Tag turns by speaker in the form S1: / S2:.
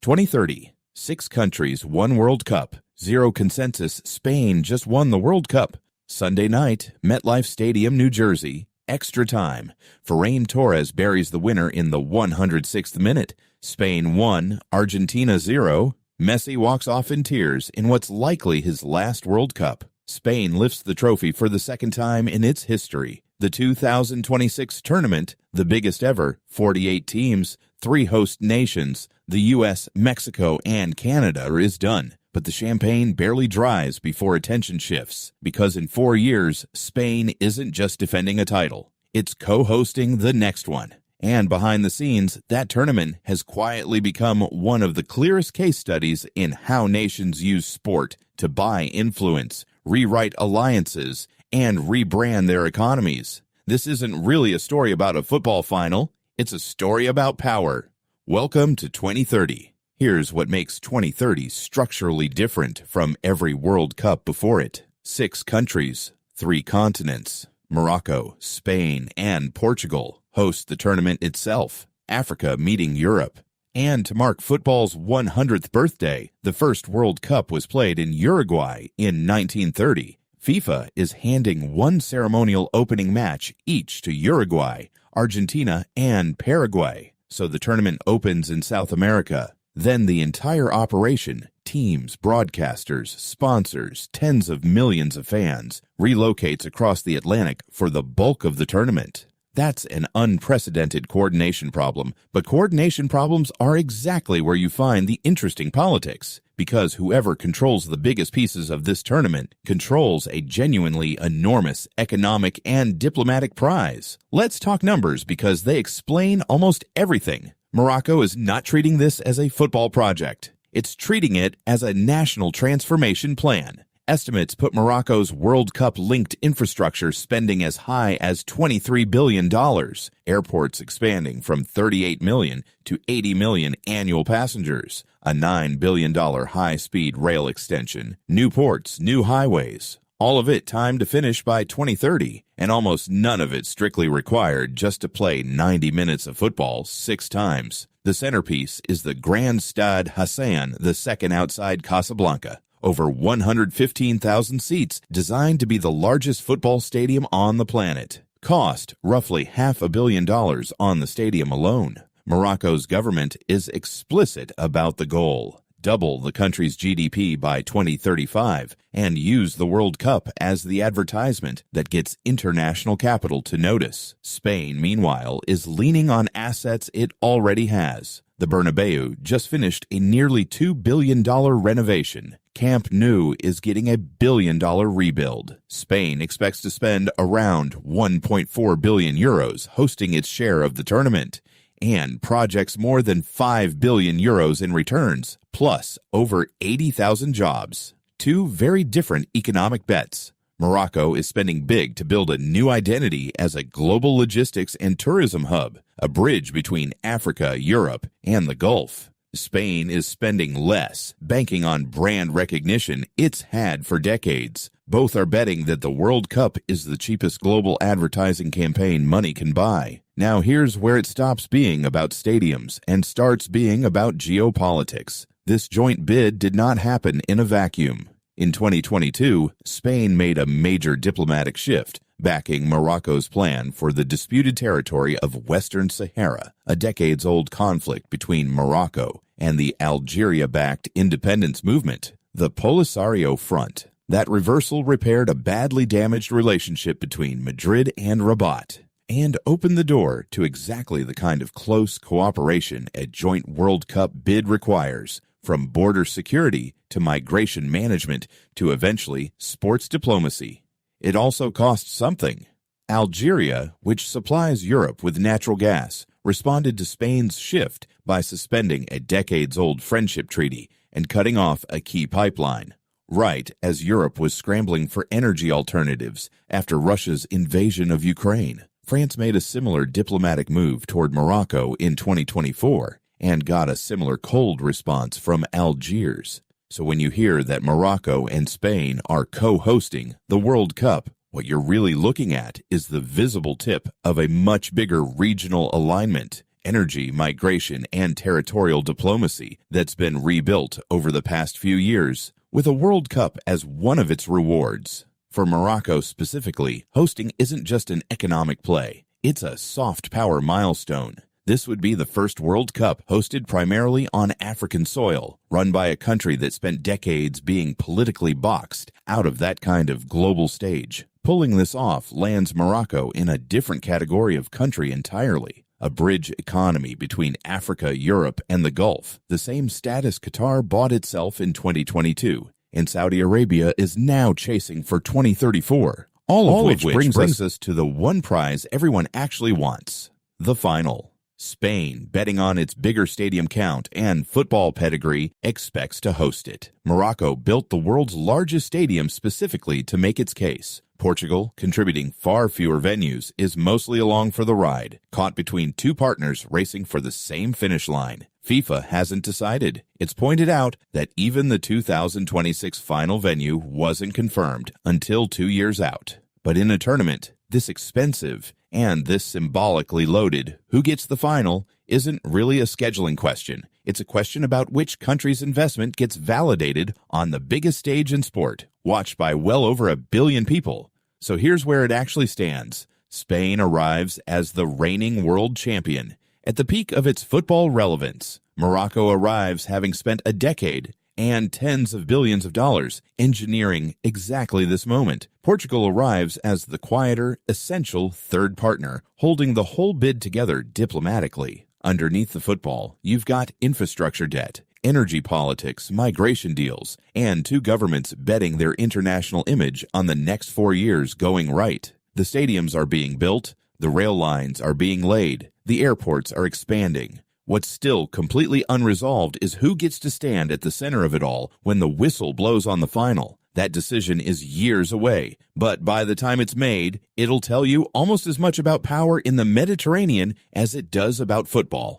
S1: 2030. 6 countries, 1 World Cup. Zero consensus, Spain just won the World Cup. Sunday night, MetLife Stadium, New Jersey. Extra time. Ferran Torres buries the winner in the 106th minute. Spain 1, Argentina 0. Messi walks off in tears in what's likely his last World Cup. Spain lifts the trophy for the second time in its history. The 2026 tournament, the biggest ever, 48 teams, 3 host nations, the U.S., Mexico, and Canada is done. But the champagne barely dries before attention shifts, because in 4 years, Spain isn't just defending a title. It's co-hosting the next one. And behind the scenes, that tournament has quietly become one of the clearest case studies in how nations use sport to buy influence, rewrite alliances, and rebrand their economies. This isn't really a story about a football final. It's a story about power. Welcome to 2030. Here's what makes 2030 structurally different from every World Cup before it. 6 countries, 3 continents. Morocco, Spain, and Portugal host the tournament itself. Africa meeting Europe. And to mark football's 100th birthday, the first World Cup was played in Uruguay in 1930. FIFA is handing one ceremonial opening match each to Uruguay, Argentina, and Paraguay. So the tournament opens in South America. Then the entire operation, teams, broadcasters, sponsors, tens of millions of fans, relocates across the Atlantic for the bulk of the tournament. That's an unprecedented coordination problem, but coordination problems are exactly where you find the interesting politics, because whoever controls the biggest pieces of this tournament controls a genuinely enormous economic and diplomatic prize. Let's talk numbers because they explain almost everything. Morocco is not treating this as a football project. It's treating it as a national transformation plan. Estimates put Morocco's World Cup-linked infrastructure spending as high as $23 billion, airports expanding from 38 million to 80 million annual passengers, a $9 billion high-speed rail extension, new ports, new highways. All of it timed to finish by 2030, and almost none of it strictly required just to play 90 minutes of football 6 times. The centerpiece is the Grand Stade Hassan II outside Casablanca. Over 115,000 seats, designed to be the largest football stadium on the planet. Cost roughly $500 million on the stadium alone. Morocco's government is explicit about the goal. Double the country's GDP by 2035 and use the World Cup as the advertisement that gets international capital to notice. Spain, meanwhile, is leaning on assets it already has. The Bernabeu just finished a nearly $2 billion renovation. Camp Nou is getting a $1 billion rebuild. Spain expects to spend around 1.4 billion euros hosting its share of the tournament, and projects more than 5 billion euros in returns, plus over 80,000 jobs. 2 very different economic bets. Morocco is spending big to build a new identity as a global logistics and tourism hub, a bridge between Africa, Europe, and the Gulf. Spain is spending less, banking on brand recognition it's had for decades. Both are betting that the World Cup is the cheapest global advertising campaign money can buy. Now here's where it stops being about stadiums and starts being about geopolitics. This joint bid did not happen in a vacuum. In 2022, Spain made a major diplomatic shift, backing Morocco's plan for the disputed territory of Western Sahara, a decades-old conflict between Morocco and the Algeria-backed independence movement, the Polisario Front. That reversal repaired a badly damaged relationship between Madrid and Rabat, and opened the door to exactly the kind of close cooperation a joint World Cup bid requires, from border security to migration management to eventually sports diplomacy. It also costs something. Algeria, which supplies Europe with natural gas, responded to Spain's shift by suspending a decades-old friendship treaty and cutting off a key pipeline, right as Europe was scrambling for energy alternatives after Russia's invasion of Ukraine. France made a similar diplomatic move toward Morocco in 2024 and got a similar cold response from Algiers. So when you hear that Morocco and Spain are co-hosting the World Cup, what you're really looking at is the visible tip of a much bigger regional alignment, energy, migration, and territorial diplomacy that's been rebuilt over the past few years, with a World Cup as one of its rewards. For Morocco specifically, hosting isn't just an economic play, it's a soft power milestone. This would be the first World Cup hosted primarily on African soil, run by a country that spent decades being politically boxed out of that kind of global stage. Pulling this off lands Morocco in a different category of country entirely. A bridge economy between Africa, Europe, and the Gulf, the same status Qatar bought itself in 2022, and Saudi Arabia is now chasing for 2034. All of which brings us to the one prize everyone actually wants, the final. Spain, betting on its bigger stadium count and football pedigree, expects to host it. Morocco built the world's largest stadium specifically to make its case. Portugal, contributing far fewer venues, is mostly along for the ride, caught between two partners racing for the same finish line. FIFA hasn't decided. It's pointed out that even the 2026 final venue wasn't confirmed until 2 years out. But in a tournament this expensive and this symbolically loaded, who gets the final isn't really a scheduling question. It's a question about which country's investment gets validated on the biggest stage in sport, watched by well over 1 billion people. So here's where it actually stands. Spain arrives as the reigning world champion, at the peak of its football relevance. Morocco arrives having spent a decade and tens of billions of dollars engineering exactly this moment. Portugal arrives as the quieter, essential third partner, holding the whole bid together diplomatically. Underneath the football, you've got infrastructure debt, energy politics, migration deals, and two governments betting their international image on the next 4 years going right. The stadiums are being built, the rail lines are being laid, the airports are expanding. What's still completely unresolved is who gets to stand at the center of it all when the whistle blows on the final. That decision is years away, but by the time it's made, it'll tell you almost as much about power in the Mediterranean as it does about football.